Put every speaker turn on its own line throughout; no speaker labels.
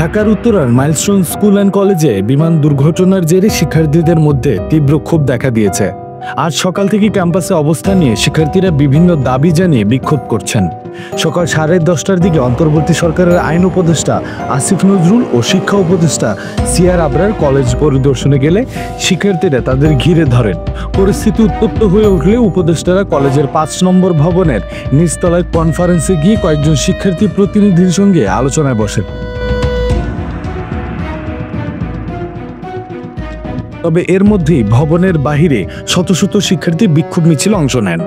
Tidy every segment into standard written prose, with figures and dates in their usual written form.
ঢাকার উত্তরার milestone school and কলেজে বিমান দুর্ঘটনার জেরে শিক্ষার্থীদের মধ্যে তীব্র ক্ষোভ দেখা দিয়েছে। আজ সকাল থেকে ক্যাম্পাসে অবস্থান নিয়ে শিক্ষার্থীরা বিভিন্ন দাবি জানিয়ে বিক্ষোভ করছেন। সকাল 10:30টার দিকে অন্তর্বর্তী সরকারের আইন উপদেষ্টা আসিফ নজরুল ও শিক্ষা উপদেষ্টা সিআর আবরার কলেজ পরিদর্শনে গেলে শিক্ষার্থীরা তাদের ঘিরে ধরেন। পরিস্থিতি উত্তপ্ত হয়ে উঠলে উপদেষ্টারা কলেজের 5 নম্বর ভবনের নিচতলায় কনফারেন্সে গিয়ে কয়েকজন শিক্ষার্থী প্রতিনিধির সঙ্গে আলোচনায় বসেন। তবে এর মধ্যেই ভবনের বাহিরে শত শত শিক্ষার্থী বিক্ষোভ মিছিলে অংশ নেন।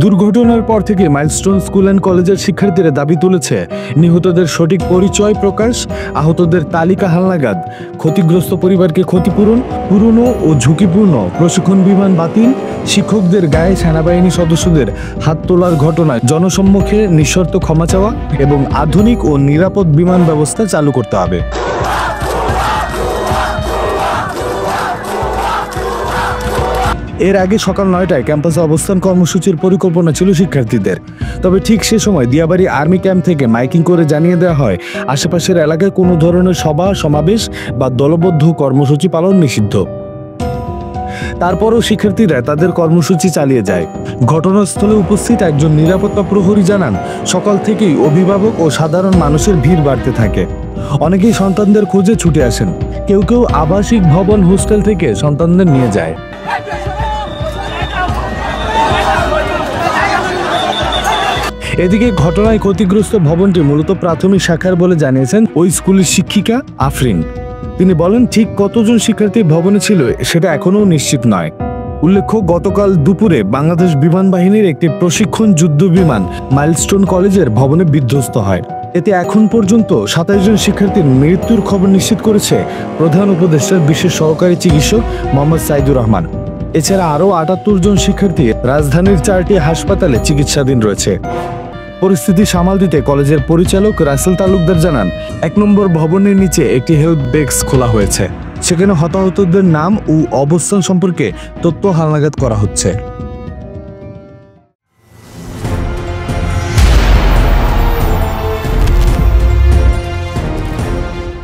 দুর্ঘটনার পর থেকে মাইলস্টোন স্কুল অ্যান্ড কলেজের শিক্ষার্থীরা দাবি তুলেছে নিহতদের সঠিক পরিচয় প্রকাশ, আহতদের তালিকা হালনাগাদ, ক্ষতিগ্রস্ত পরিবারকে ক্ষতিপূরণ, পুরনো ও ঝুঁকিপূর্ণ প্রশিক্ষণ বিমান বাতিল, শিক্ষকদের গায়ে সেনাবাহিনী সদস্যদের হাত তোলার ঘটনায় জনসম্মুখে নিঃশর্ত ক্ষমা চাওয়া এবং আধুনিক ও নিরাপদ বিমান ব্যবস্থা চালু করতে হবে। এর আগে সকাল 9টায় ক্যাম্পাসে অবস্থান কর্মসূচির পরিকল্পনা ছিল শিক্ষার্থীদের। তবে ঠিক সে সময় দিয়াবাড়ি আর্মি ক্যাম্প থেকে মাইকিং করে জানিয়ে দেওয়া হয় আশেপাশের এলাকায় কোনো ধরনের সভা সমাবেশ বা দলবদ্ধ কর্মসূচি পালন নিষিদ্ধ। তারপরও শিক্ষার্থীরা তাদের কর্মসূচি চালিয়ে যায়। ঘটনাস্থলে উপস্থিত একজন নিরাপত্তা প্রহরী জানান, সকাল থেকেই অভিভাবক ও সাধারণ মানুষের ভিড় বাড়তে থাকে। অনেকেই সন্তানদের খোঁজে ছুটে আসেন, কেউ কেউ আবাসিক ভবন হোস্টেল থেকে সন্তানদের নিয়ে যায়। এদিকে ঘটনায় ক্ষতিগ্রস্ত ভবনটি মূলত প্রাথমিক শাখার বলে জানিয়েছেন ওই স্কুলের শিক্ষিকা আফরিন। তিনি বলেন, ঠিক কতজন শিক্ষার্থী ভবনে ছিল সেটা এখনও নিশ্চিত নয়। উল্লেখ্য, গতকাল দুপুরে বাংলাদেশ বিমান বাহিনীর একটি প্রশিক্ষণ যুদ্ধ বিমান মাইলস্টোন কলেজের ভবনে বিধ্বস্ত হয়। এতে এখন পর্যন্ত 27 জন শিক্ষার্থীর মৃত্যুর খবর নিশ্চিত করেছে প্রধান উপদেষ্টার বিশেষ সহকারী চিকিৎসক মোহাম্মদ সাইদুর রহমান। এছাড়া আরও 78 জন শিক্ষার্থী রাজধানীর 4টি হাসপাতালে চিকিৎসাধীন রয়েছে। পরিস্থিতি সামাল দিতে কলেজের পরিচালক রাসেল তালুকদার জানান, 1 নম্বর ভবনের নিচে একটি হেল্প ডেস্ক খোলা হয়েছে। সেখানে হতাহতদের নাম ও অবস্থান সম্পর্কে তথ্য হালনাগাদ করা হচ্ছে।